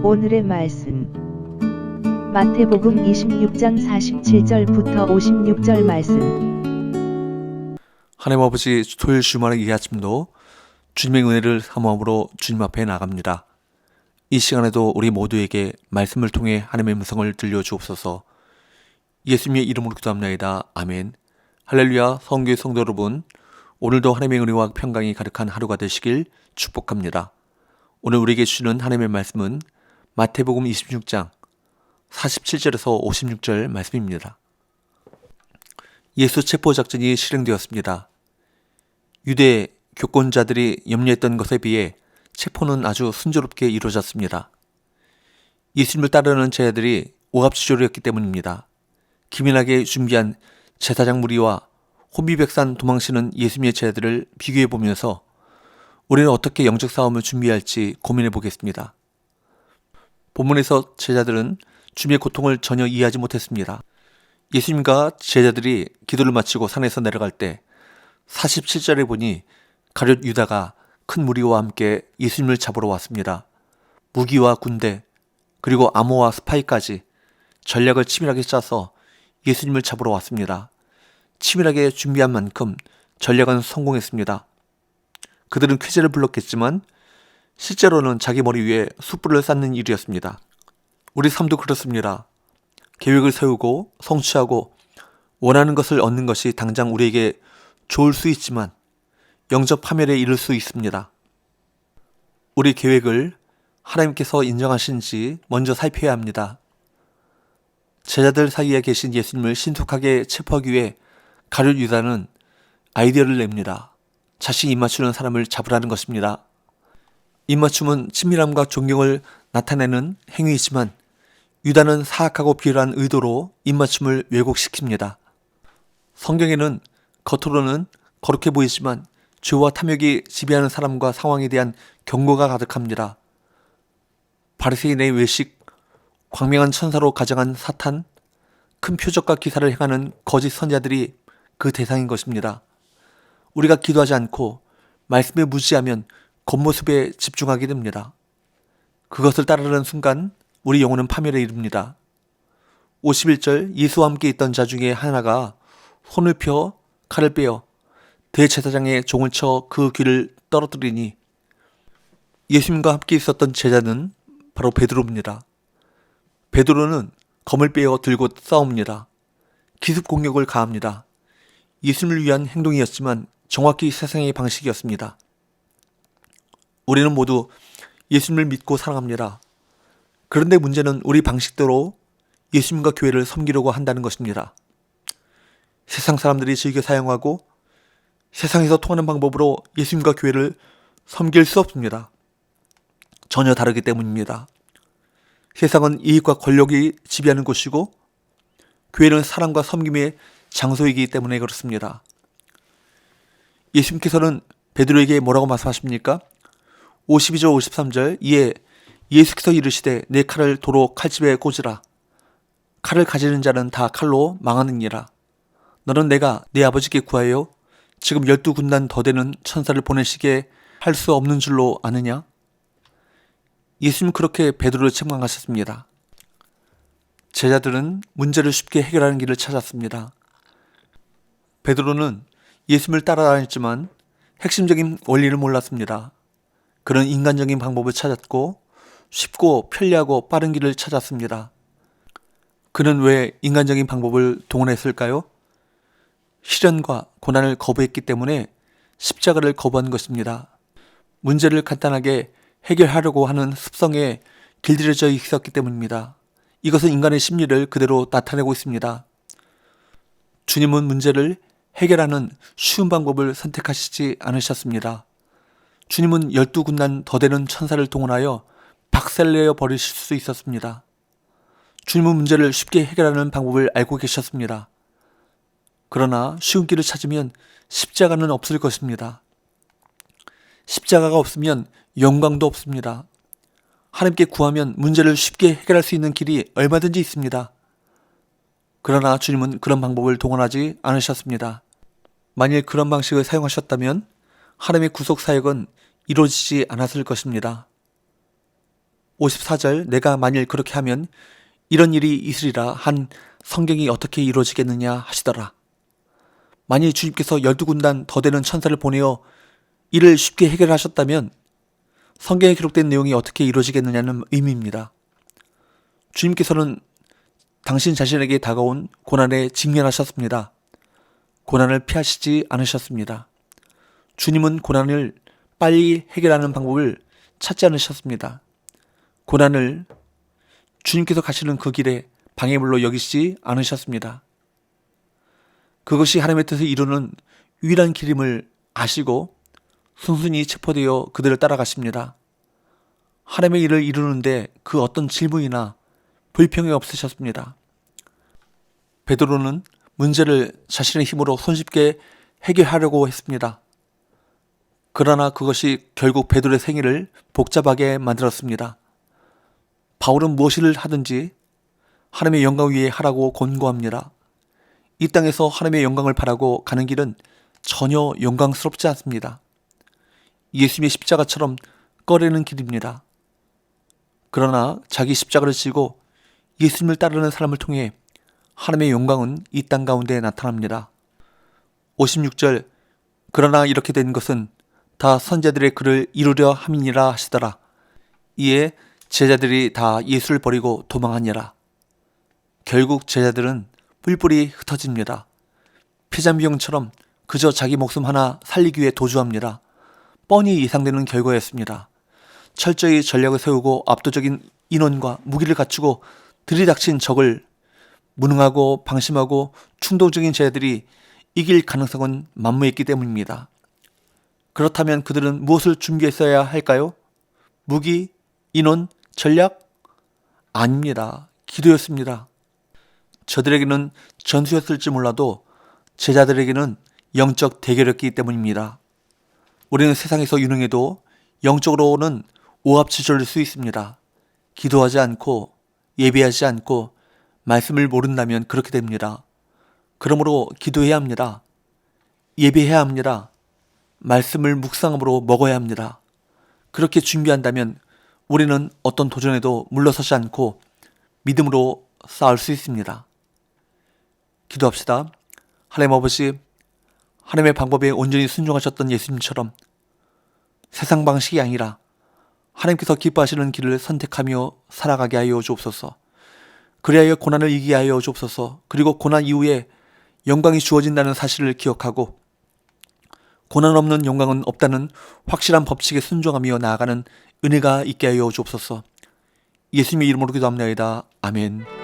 오늘의 말씀 마태복음 26장 47절부터 56절 말씀. 하나님 아버지, 토요일 주말의 이 아침도 주님의 은혜를 사모함으로 주님 앞에 나갑니다. 이 시간에도 우리 모두에게 말씀을 통해 하나님의 음성을 들려주옵소서. 예수님의 이름으로 기도합나이다. 아멘. 할렐루야. 성교회 성도 여러분, 오늘도 하나님의 은혜와 평강이 가득한 하루가 되시길 축복합니다. 오늘 우리에게 주시는 하나님의 말씀은 마태복음 26장 47절에서 56절 말씀입니다. 예수 체포 작전이 실행되었습니다. 유대 교권자들이 염려했던 것에 비해 체포는 아주 순조롭게 이루어졌습니다. 예수님을 따르는 제자들이 오합지졸이었기 때문입니다. 기민하게 준비한 제사장 무리와 혼비백산 도망치는 예수님의 제자들을 비교해 보면서 우리는 어떻게 영적 싸움을 준비할지 고민해 보겠습니다. 본문에서 제자들은 주님의 고통을 전혀 이해하지 못했습니다. 예수님과 제자들이 기도를 마치고 산에서 내려갈 때 47절에 보니 가룟 유다가 큰 무리와 함께 예수님을 잡으러 왔습니다. 무기와 군대 그리고 암호와 스파이까지 전략을 치밀하게 짜서 예수님을 잡으러 왔습니다. 치밀하게 준비한 만큼 전략은 성공했습니다. 그들은 쾌재를 불렀겠지만 실제로는 자기 머리 위에 숯불을 쌓는 일이었습니다. 우리 삶도 그렇습니다. 계획을 세우고 성취하고 원하는 것을 얻는 것이 당장 우리에게 좋을 수 있지만 영적 파멸에 이를 수 있습니다. 우리 계획을 하나님께서 인정하시는지 먼저 살펴야 합니다. 제자들 사이에 계신 예수님을 신속하게 체포하기 위해 가룟 유다는 아이디어를 냅니다. 자신이 입맞추는 사람을 잡으라는 것입니다. 입맞춤은 친밀함과 존경을 나타내는 행위이지만 유다는 사악하고 비열한 의도로 입맞춤을 왜곡시킵니다. 성경에는 겉으로는 거룩해 보이지만 죄와 탐욕이 지배하는 사람과 상황에 대한 경고가 가득합니다. 바리새인의 외식, 광명한 천사로 가장한 사탄, 큰 표적과 기사를 행하는 거짓 선자들이 그 대상인 것입니다. 우리가 기도하지 않고 말씀에 무지하면 겉모습에 집중하게 됩니다. 그것을 따르는 순간 우리 영혼은 파멸에 이릅니다. 51절 예수와 함께 있던 자 중에 하나가 손을 펴 칼을 빼어 대제사장의 종을 쳐 그 귀를 떨어뜨리니 예수님과 함께 있었던 제자는 바로 베드로입니다. 베드로는 검을 빼어 들고 싸웁니다. 기습 공격을 가합니다. 예수님을 위한 행동이었지만 정확히 세상의 방식이었습니다. 우리는 모두 예수님을 믿고 사랑합니다. 그런데 문제는 우리 방식대로 예수님과 교회를 섬기려고 한다는 것입니다. 세상 사람들이 즐겨 사용하고 세상에서 통하는 방법으로 예수님과 교회를 섬길 수 없습니다. 전혀 다르기 때문입니다. 세상은 이익과 권력이 지배하는 곳이고 교회는 사랑과 섬김의 장소이기 때문에 그렇습니다. 예수님께서는 베드로에게 뭐라고 말씀하십니까? 52절 53절 이에 예수께서 이르시되 내 칼을 도로 칼집에 꽂으라. 칼을 가지는 자는 다 칼로 망하느니라. 너는 내가 내 아버지께 구하여 지금 12군단 더 되는 천사를 보내시게 할 수 없는 줄로 아느냐? 예수님 그렇게 베드로를 책망하셨습니다. 제자들은 문제를 쉽게 해결하는 길을 찾았습니다. 베드로는 예수님을 따라다녔지만 핵심적인 원리를 몰랐습니다. 그런 인간적인 방법을 찾았고 쉽고 편리하고 빠른 길을 찾았습니다. 그는 왜 인간적인 방법을 동원했을까요? 시련과 고난을 거부했기 때문에 십자가를 거부한 것입니다. 문제를 간단하게 해결하려고 하는 습성에 길들여져 있었기 때문입니다. 이것은 인간의 심리를 그대로 나타내고 있습니다. 주님은 문제를 해결하는 쉬운 방법을 선택하시지 않으셨습니다. 주님은 12군단 더 되는 천사를 동원하여 박살내어 버리실 수 있었습니다. 주님은 문제를 쉽게 해결하는 방법을 알고 계셨습니다. 그러나 쉬운 길을 찾으면 십자가는 없을 것입니다. 십자가가 없으면 영광도 없습니다. 하나님께 구하면 문제를 쉽게 해결할 수 있는 길이 얼마든지 있습니다. 그러나 주님은 그런 방법을 동원하지 않으셨습니다. 만일 그런 방식을 사용하셨다면 하나님의 구속 사역은 이루어지지 않았을 것입니다. 54절 내가 만일 그렇게 하면 이런 일이 있으리라 한 성경이 어떻게 이루어지겠느냐 하시더라. 만일 주님께서 12군단 더 되는 천사를 보내어 이를 쉽게 해결하셨다면 성경에 기록된 내용이 어떻게 이루어지겠느냐는 의미입니다. 주님께서는 당신 자신에게 다가온 고난에 직면하셨습니다. 고난을 피하시지 않으셨습니다. 주님은 고난을 빨리 해결하는 방법을 찾지 않으셨습니다. 고난을 주님께서 가시는 그 길에 방해물로 여기시지 않으셨습니다. 그것이 하나님의 뜻을 이루는 유일한 길임을 아시고 순순히 체포되어 그들을 따라가십니다. 하나님의 일을 이루는데 그 어떤 질문이나 불평이 없으셨습니다. 베드로는 문제를 자신의 힘으로 손쉽게 해결하려고 했습니다. 그러나 그것이 결국 베드로의 생애를 복잡하게 만들었습니다. 바울은 무엇을 하든지 하나님의 영광 위에 하라고 권고합니다. 이 땅에서 하나님의 영광을 바라고 가는 길은 전혀 영광스럽지 않습니다. 예수님의 십자가처럼 꺼내는 길입니다. 그러나 자기 십자가를 지고 예수님을 따르는 사람을 통해 하나님의 영광은 이 땅 가운데 나타납니다. 56절 그러나 이렇게 된 것은 다 선자들의 글을 이루려 함이니라 하시더라. 이에 제자들이 다 예수를 버리고 도망하니라. 결국 제자들은 뿔뿔이 흩어집니다. 피장비용처럼 그저 자기 목숨 하나 살리기 위해 도주합니다. 뻔히 예상되는 결과였습니다. 철저히 전략을 세우고 압도적인 인원과 무기를 갖추고 들이닥친 적을 무능하고 방심하고 충동적인 제자들이 이길 가능성은 만무했기 때문입니다. 그렇다면 그들은 무엇을 준비했어야 할까요? 무기, 인원, 전략? 아닙니다. 기도였습니다. 저들에게는 전투였을지 몰라도 제자들에게는 영적 대결이었기 때문입니다. 우리는 세상에서 유능해도 영적으로는 오합지졸일 수 있습니다. 기도하지 않고 예배하지 않고 말씀을 모른다면 그렇게 됩니다. 그러므로 기도해야 합니다. 예배해야 합니다. 말씀을 묵상함으로 먹어야 합니다. 그렇게 준비한다면 우리는 어떤 도전에도 물러서지 않고 믿음으로 싸울 수 있습니다. 기도합시다. 하나님 아버지, 하나님의 방법에 온전히 순종하셨던 예수님처럼 세상 방식이 아니라 하나님께서 기뻐하시는 길을 선택하며 살아가게 하여 주옵소서. 그리하여 고난을 이기게 하여 주옵소서. 그리고 고난 이후에 영광이 주어진다는 사실을 기억하고 고난 없는 영광은 없다는 확실한 법칙에 순종하며 나아가는 은혜가 있게 하여 주옵소서. 예수님의 이름으로 기도합니다. 아멘.